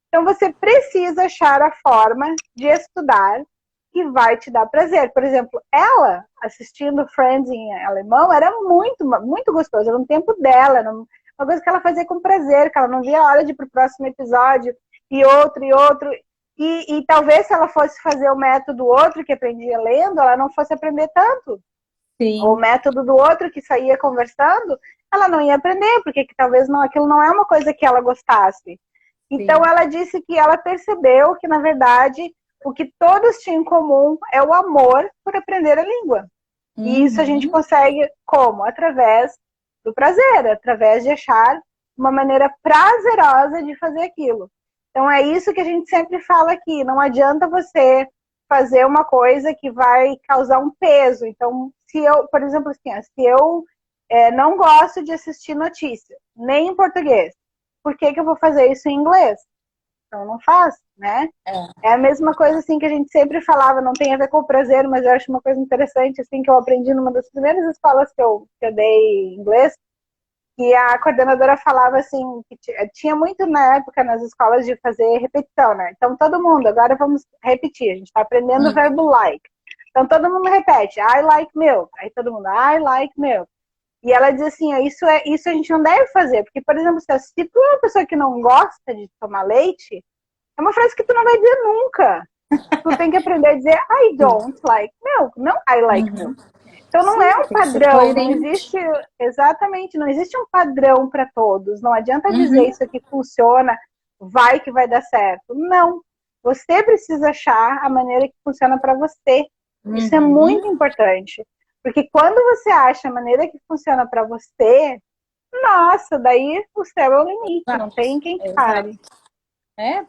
Então você precisa achar a forma de estudar que vai te dar prazer. Por exemplo, ela, assistindo Friends em alemão, era muito, muito gostoso. Era um tempo dela, era uma coisa que ela fazia com prazer, que ela não via a hora de ir para o próximo episódio, e outro, e outro. E talvez se ela fosse fazer o método outro que aprendia lendo, ela não fosse aprender tanto. Sim. Ou o método do outro que saía conversando, ela não ia aprender, porque talvez aquilo não é uma coisa que ela gostasse. Então, ela disse que ela percebeu que, na verdade, o que todos tinham em comum é o amor por aprender a língua. E isso a gente consegue como? Através do prazer, através de achar uma maneira prazerosa de fazer aquilo. Então, é isso que a gente sempre fala aqui. Não adianta você fazer uma coisa que vai causar um peso. Então, se eu, por exemplo, assim, se eu não gosto de assistir notícia, nem em português, por que eu vou fazer isso em inglês? Então não faz, né? É a mesma coisa assim que a gente sempre falava, não tem a ver com o prazer, mas eu acho uma coisa interessante, assim, que eu aprendi numa das primeiras escolas que eu dei inglês, e a coordenadora falava assim, que tinha muito na época nas escolas de fazer repetição, né? Então todo mundo, agora vamos repetir, a gente está aprendendo o verbo like. Então todo mundo repete, I like milk. Aí todo mundo, I like milk. E ela diz assim, isso a gente não deve fazer, porque, por exemplo, se tu é uma pessoa que não gosta de tomar leite, é uma frase que tu não vai dizer nunca. Tu tem que aprender a dizer I don't like milk, não I like milk. Então não é um padrão, não existe, exatamente, não existe um padrão para todos. Não adianta dizer isso aqui funciona, que vai dar certo. Não. Você precisa achar a maneira que funciona para você. Isso é muito importante. Porque quando você acha a maneira que funciona para você, nossa, daí o céu é o limite, não tem quem pare.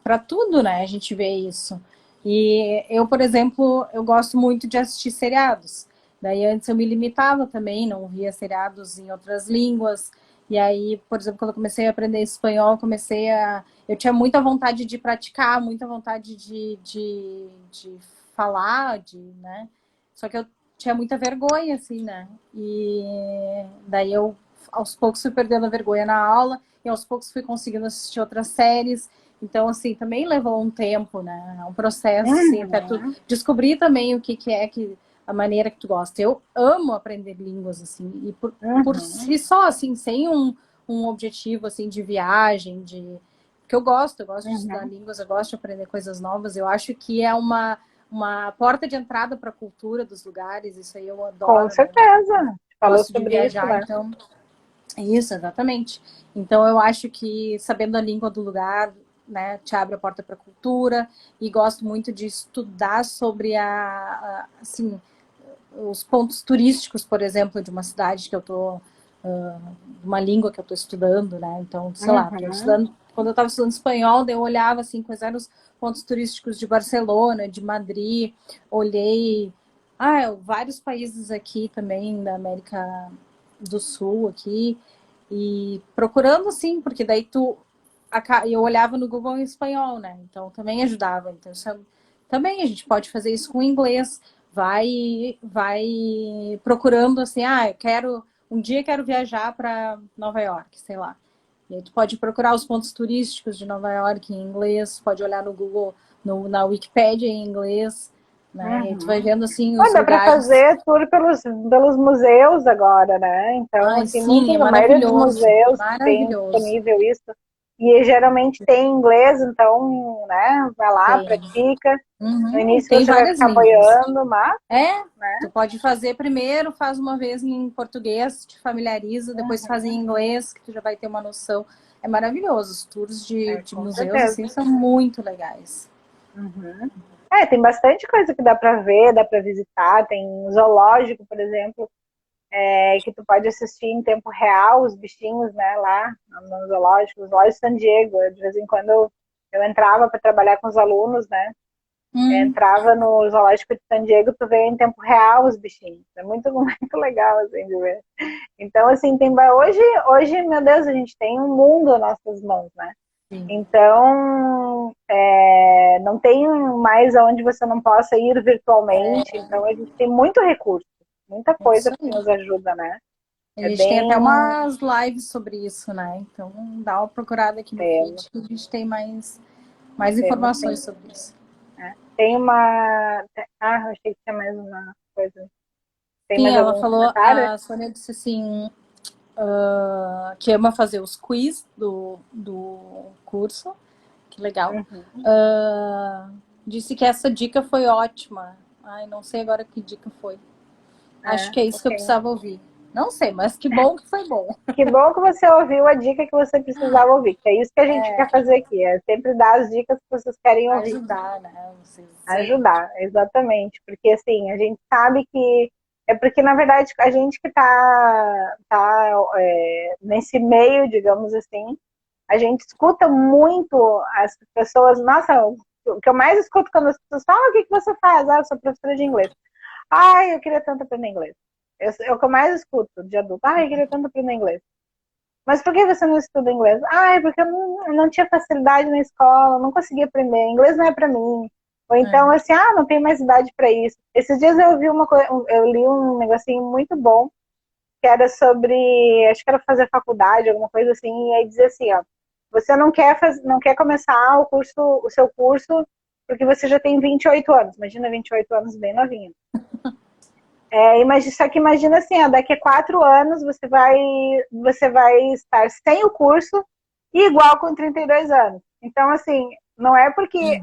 Para tudo, né? A gente vê isso. E eu, por exemplo, eu gosto muito de assistir seriados. Daí antes eu me limitava também, não via seriados em outras línguas. E aí, por exemplo, quando eu comecei a aprender espanhol, eu tinha muita vontade de praticar, muita vontade de falar, né? Só que eu tinha muita vergonha, assim, né? E daí eu, aos poucos, fui perdendo a vergonha na aula e aos poucos fui conseguindo assistir outras séries. Então, assim, também levou um tempo, né? É um processo, assim, até tu descobrir também o que é que a maneira que tu gosta. Eu amo aprender línguas, assim, e por si só, assim, sem um objetivo, assim, de viagem, porque eu gosto de estudar línguas, eu gosto de aprender coisas novas, eu acho que é uma porta de entrada para a cultura dos lugares, isso aí eu Com adoro, né? certeza. Falou Gosto de sobre isso, viajar, né? então... Isso, exatamente. Então, eu acho que sabendo a língua do lugar, né, te abre a porta para a cultura, e gosto muito de estudar sobre assim, os pontos turísticos, por exemplo, de uma cidade que eu tô, uma língua que eu estou estudando, né? Então, sei lá, tô estudando, quando eu estava estudando espanhol, daí eu olhava assim, quais eram os pontos turísticos de Barcelona, de Madrid, olhei vários países aqui também da América do Sul aqui, e procurando assim, porque daí eu olhava no Google em espanhol, né? Então também ajudava. Então também a gente pode fazer isso com inglês. Vai procurando assim, eu quero um dia quero viajar para Nova York, sei lá. E aí tu pode procurar os pontos turísticos de Nova York em inglês, pode olhar no Google, na Wikipédia em inglês, né? E aí tu vai vendo assim os Dá para lugares. fazer tour pelos museus agora, né? Então, Ai, assim, sim, é a maioria dos maravilhoso, museus tem maravilhoso. disponível isso. E geralmente tem inglês, então, né? Vai lá, Tem. pratica. No Uhum, início tem você vai várias ficar línguas. boiando, mas, Tu pode fazer primeiro, faz uma vez em português, te familiariza, depois faz em inglês, que tu já vai ter uma noção. É maravilhoso. Os tours de com museus, certeza. assim, são muito legais. Tem bastante coisa que dá para ver, dá para visitar. Tem zoológico, por exemplo, que tu pode assistir em tempo real os bichinhos, né, lá no zoológico, de San Diego. De vez em quando eu entrava para trabalhar com os alunos, né, entrava no zoológico de San Diego, tu vê em tempo real os bichinhos. É muito, muito legal, assim, de ver. Então, assim, hoje, meu Deus, a gente tem um mundo às nossas mãos, né? Sim. Então, não tem mais aonde você não possa ir virtualmente. Então, a gente tem muito recurso, muita É isso coisa que aí. nos ajuda, né? A É gente tem bem. até umas lives sobre isso, né? Então dá uma procurada aqui no Temos, feed que a gente tem mais temos informações sim. sobre isso. Tem uma. Ah, eu achei que tinha mais uma coisa. Tem Sim, mais ela algum falou, comentário? a Sônia disse assim, que ama fazer os quiz do curso. Que legal. Disse que essa dica foi ótima. Ai, não sei agora que dica foi. Acho que é isso que eu Ok. precisava ouvir. Não sei, mas que bom que foi bom. Que bom que você ouviu a dica que você precisava ouvir, que é isso que a gente quer fazer aqui, é sempre dar as dicas que vocês querem ouvir. Ajudar, né? Vocês sempre. Ajudar, exatamente. Porque assim, a gente sabe que é porque, na verdade, a gente que nesse meio, digamos assim, a gente escuta muito as pessoas. Nossa, o que eu mais escuto quando as pessoas falam, o que você faz? Eu sou professora de inglês. Ai, eu queria tanto aprender inglês. É o que eu mais escuto de adulto. Ai, eu queria tanto aprender inglês. Mas por que você não estuda inglês? Ah, é porque eu não tinha facilidade na escola, não conseguia aprender. Inglês não é para mim. Ou então, assim, não tenho mais idade para isso. Esses dias eu vi eu li um negocinho muito bom, que era sobre, acho que era fazer faculdade, alguma coisa assim, e aí dizia assim, ó, você não quer começar o seu curso, porque você já tem 28 anos. Imagina 28 anos bem novinha. Só que imagina assim, ó, daqui a 4 anos você vai estar sem o curso e igual com 32 anos. Então, assim, não é porque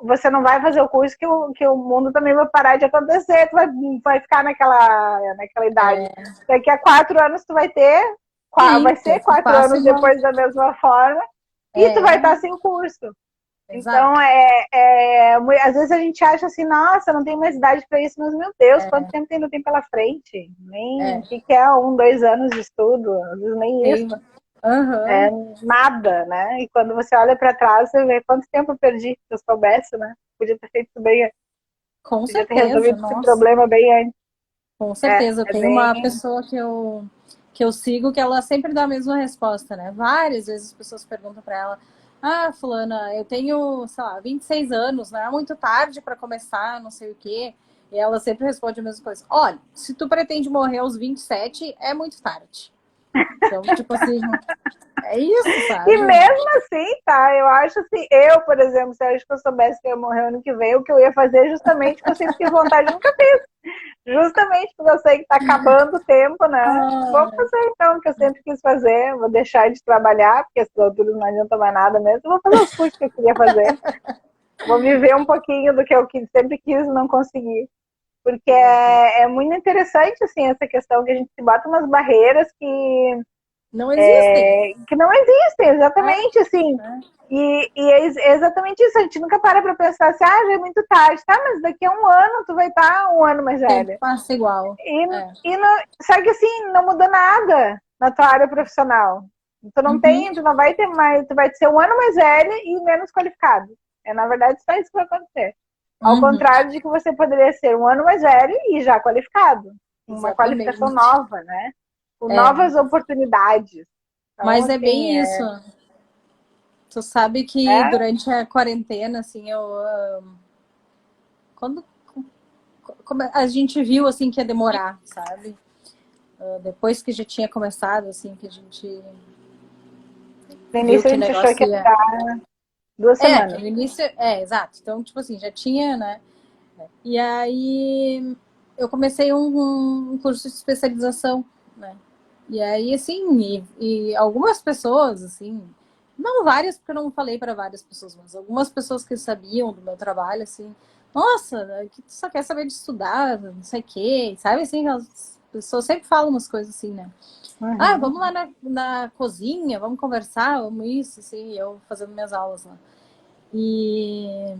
você não vai fazer o curso que o mundo também vai parar de acontecer, tu vai ficar naquela idade. Daqui a 4 anos tu vai ter, vai Sim, ser tu 4 passa anos igual. depois da mesma forma, e tu vai estar sem o curso. Então, Exato. às vezes a gente acha assim, nossa, não tenho mais idade para isso, mas meu Deus, quanto tempo ainda tem pela frente? Nem o que é 1, 2 anos de estudo, às vezes nem isso. É nada, né? E quando você olha para trás, você vê quanto tempo eu perdi, se eu soubesse, né? Podia ter feito isso bem, Com podia ter certeza, resolvido esse nossa. problema bem antes. Com certeza. Eu É tenho uma bem. pessoa que eu sigo que ela sempre dá a mesma resposta, né? Várias vezes as pessoas perguntam para ela: Ah, fulana, eu tenho, sei lá, 26 anos, não é muito tarde para começar, não sei o quê. E ela sempre responde a mesma coisa. Olha, se tu pretende morrer aos 27, é muito tarde. Então, tipo assim, É isso, sabe? E mesmo assim, tá? Eu acho assim, por exemplo, se eu acho que eu soubesse que eu ia morrer ano que vem, o que eu ia fazer é justamente que eu sempre tive vontade, nunca fiz. Justamente porque eu sei que tá acabando o tempo, né? Vou fazer então o que eu sempre quis fazer. Vou deixar de trabalhar, porque essas alturas não adianta mais nada mesmo. Vou fazer os cursos que eu queria fazer. Vou viver um pouquinho do que eu sempre quis e não consegui. Porque é muito interessante, assim, essa questão que a gente se bota umas barreiras não existem. Que não existem, exatamente, assim. E é exatamente isso, a gente nunca para pensar assim, já é muito tarde, tá, mas daqui a um ano tu vai estar um ano mais velha. Sempre passa igual. Só que assim, não muda nada na tua área profissional. Tu não tu não vai ter mais, tu vai ser um ano mais velha e menos qualificado. Na verdade, só isso que vai acontecer. Ao contrário de que você poderia ser um ano mais velho e já qualificado. Uma qualificação nova, né? Com novas oportunidades. Então, mas assim, é bem isso. Tu sabe que durante a quarentena, assim, quando a gente viu, assim, que ia demorar, sabe? Depois que já tinha começado, assim, que a gente... No início a gente achou que ia dar 2 semanas. No início, exato. Então, tipo assim, já tinha, né? E aí eu comecei um curso de especialização, né? E aí, assim, e algumas pessoas, assim, não várias, porque eu não falei para várias pessoas, mas algumas pessoas que sabiam do meu trabalho, assim, nossa, que tu só quer saber de estudar, não sei o quê, sabe, assim, as pessoas sempre falam umas coisas assim, né? Vamos lá na cozinha, vamos conversar, vamos isso, assim, eu fazendo minhas aulas lá. E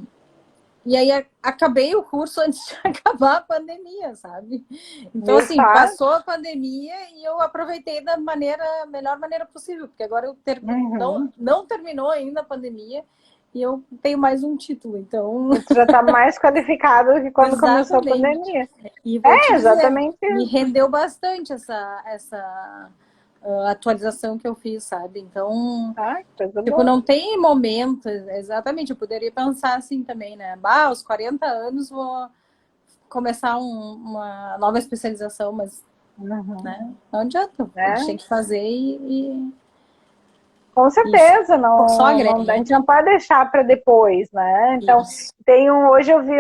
aí acabei o curso antes de acabar a pandemia, sabe? Então, assim, passou a pandemia e eu aproveitei da melhor maneira possível, porque agora eu não terminou ainda a pandemia e eu tenho mais um título, então... Tu já tá mais qualificado do que quando começou a pandemia. E vou te dizer, exatamente. Me rendeu bastante essa atualização que eu fiz, sabe? Então, tipo, não tem momento, exatamente, eu poderia pensar assim também, né? Aos 40 anos vou começar uma nova especialização, mas né? Não adianta, a gente tem que fazer com certeza, não, a gente não pode deixar para depois, né? Então, hoje eu vi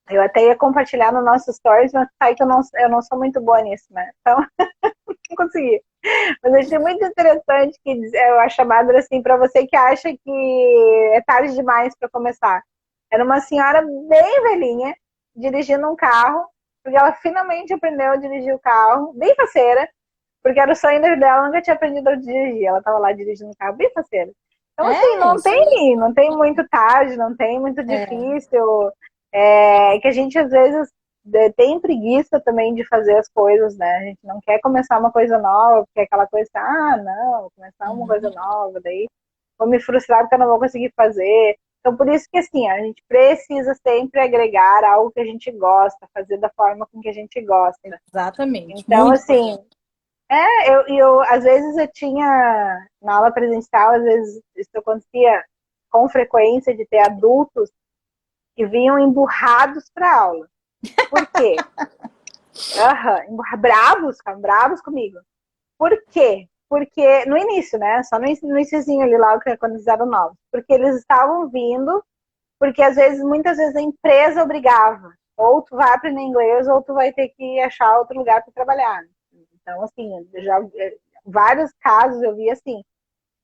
eu até ia compartilhar no nosso stories, mas sai que eu não sou muito boa nisso, né? Então, não consegui. Mas achei muito interessante que a chamada assim, para você que acha que é tarde demais para começar. Era uma senhora bem velhinha, dirigindo um carro, porque ela finalmente aprendeu a dirigir o carro, bem faceira, porque era o sonho dela, nunca tinha aprendido a dirigir. Ela estava lá dirigindo o carro, bem faceira. Então, assim, não tem muito tarde, não tem muito difícil. Que a gente, às vezes, tem preguiça também de fazer as coisas, né? A gente não quer começar uma coisa nova, porque é aquela coisa, não, vou começar uma coisa nova, daí vou me frustrar porque eu não vou conseguir fazer. Então, por isso que, assim, a gente precisa sempre agregar algo que a gente gosta, fazer da forma com que a gente gosta. Exatamente. Então, assim, às vezes eu tinha, na aula presencial, às vezes isso acontecia com frequência de ter adultos que vinham emburrados para a aula. Por quê? Ficavam bravos comigo. Por quê? Porque no início, né? Só no iníciozinho ali lá, quando eles eram novos. Porque eles estavam vindo, porque muitas vezes a empresa obrigava. Ou tu vai aprender inglês, ou tu vai ter que achar outro lugar para trabalhar. Então, assim, vários casos eu vi assim.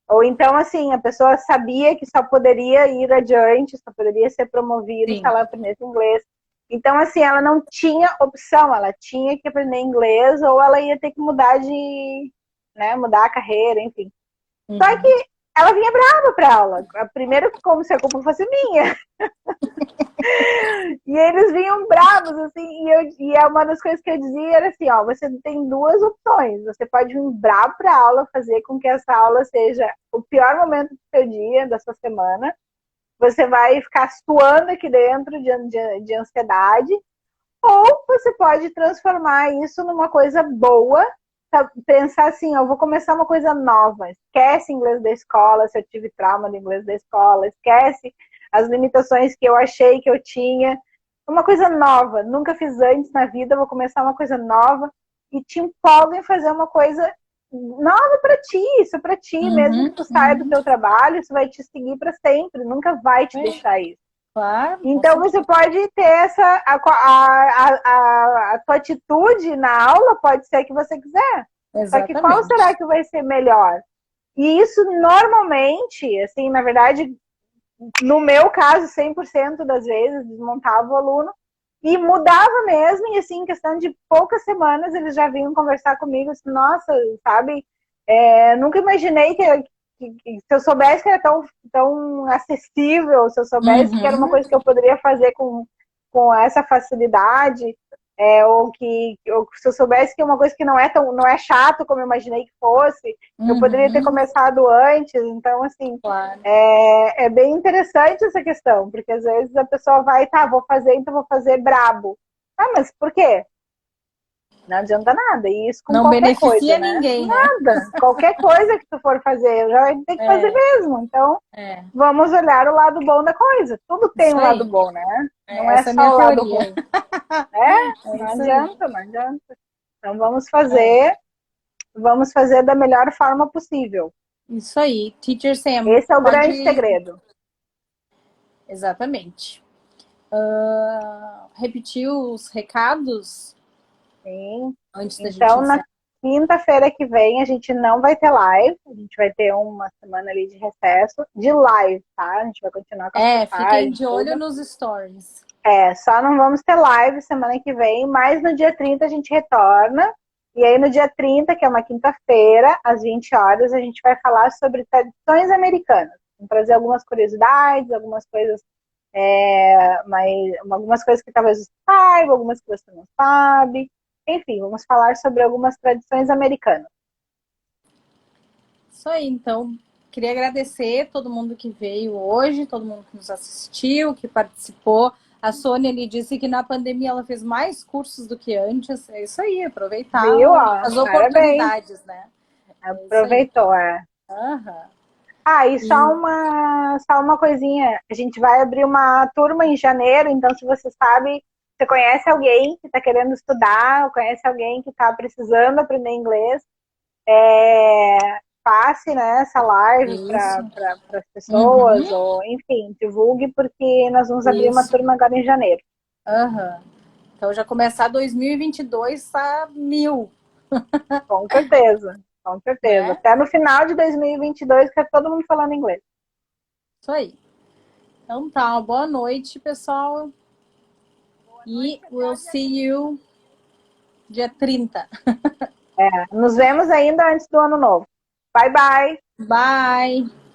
Ou então, assim, a pessoa sabia que só poderia ir adiante, só poderia ser promovida se ela aprendesse inglês. Então, assim, ela não tinha opção, ela tinha que aprender inglês ou ela ia ter que mudar mudar a carreira, enfim. Só que ela vinha brava pra aula. Primeiro, como se a culpa fosse minha. E eles vinham bravos, assim, e uma das coisas que eu dizia era assim, você tem 2 opções. Você pode vir bravo pra aula, fazer com que essa aula seja o pior momento do seu dia, da sua semana. Você vai ficar suando aqui dentro de ansiedade, ou você pode transformar isso numa coisa boa, pensar assim, eu vou começar uma coisa nova, esquece inglês da escola, se eu tive trauma do inglês da escola, esquece as limitações que eu achei que eu tinha, uma coisa nova, nunca fiz antes na vida, vou começar uma coisa nova, e te empolga em fazer uma coisa nova para ti, isso é para ti, mesmo que tu saia do teu trabalho, isso vai te seguir para sempre, nunca vai te deixar isso. Claro. Então você pode ter a tua atitude na aula, pode ser que você quiser. Exatamente. Só que qual será que vai ser melhor? E isso normalmente, assim, na verdade, no meu caso, 100% das vezes, desmontava o aluno e mudava mesmo, e assim, em questão de poucas semanas, eles já vinham conversar comigo, assim, nossa, sabe, nunca imaginei que se eu soubesse que era tão acessível, se eu soubesse que era uma coisa que eu poderia fazer com essa facilidade, ou se eu soubesse que é uma coisa que não é chato como eu imaginei que fosse, eu poderia ter começado antes. Então, assim, claro. é bem interessante essa questão, porque às vezes a pessoa vai, tá, vou fazer brabo. Ah, mas por quê? Não adianta nada. E isso com não qualquer beneficia coisa, né? ninguém, Nada. Né? Qualquer coisa que tu for fazer, já vai ter que fazer mesmo. Então, vamos olhar o lado bom da coisa. Tudo tem um lado bom, né? Não é só o lado ruim. Não adianta, não adianta. Então, vamos fazer da melhor forma possível. Isso aí. Teacher Sam. Esse é o grande segredo. Exatamente. Repetir os recados? Sim. Antes da Então, gente na quinta-feira que vem, a gente não vai ter live. A gente vai ter uma semana ali de recesso de live, tá? A gente vai continuar com a fiquem de olho nos stories. Só não vamos ter live semana que vem, mas no dia 30 a gente retorna. E aí, no dia 30, que é uma quinta-feira, às 20 horas, a gente vai falar sobre tradições americanas. Vamos trazer algumas curiosidades, algumas coisas algumas coisas que talvez você saiba, algumas que você não sabe. Enfim, vamos falar sobre algumas tradições americanas. Isso aí, então. Queria agradecer todo mundo que veio hoje, todo mundo que nos assistiu, que participou. A Sônia ali disse que na pandemia ela fez mais cursos do que antes. É isso aí, aproveitar as oportunidades, né? Aproveitou, e só uma coisinha. A gente vai abrir uma turma em janeiro, então se você sabe, você conhece alguém que está querendo estudar, ou conhece alguém que está precisando aprender inglês, passe, né, essa live para as pessoas, ou enfim, divulgue, porque nós vamos abrir uma turma agora em janeiro. Então já começar 2022 a 1000. Com certeza, com certeza. Até no final de 2022, que é todo mundo falando inglês. Isso aí. Então tá, boa noite, pessoal. E we'll see you dia 30. Nos vemos ainda antes do ano novo. Bye, bye. Bye.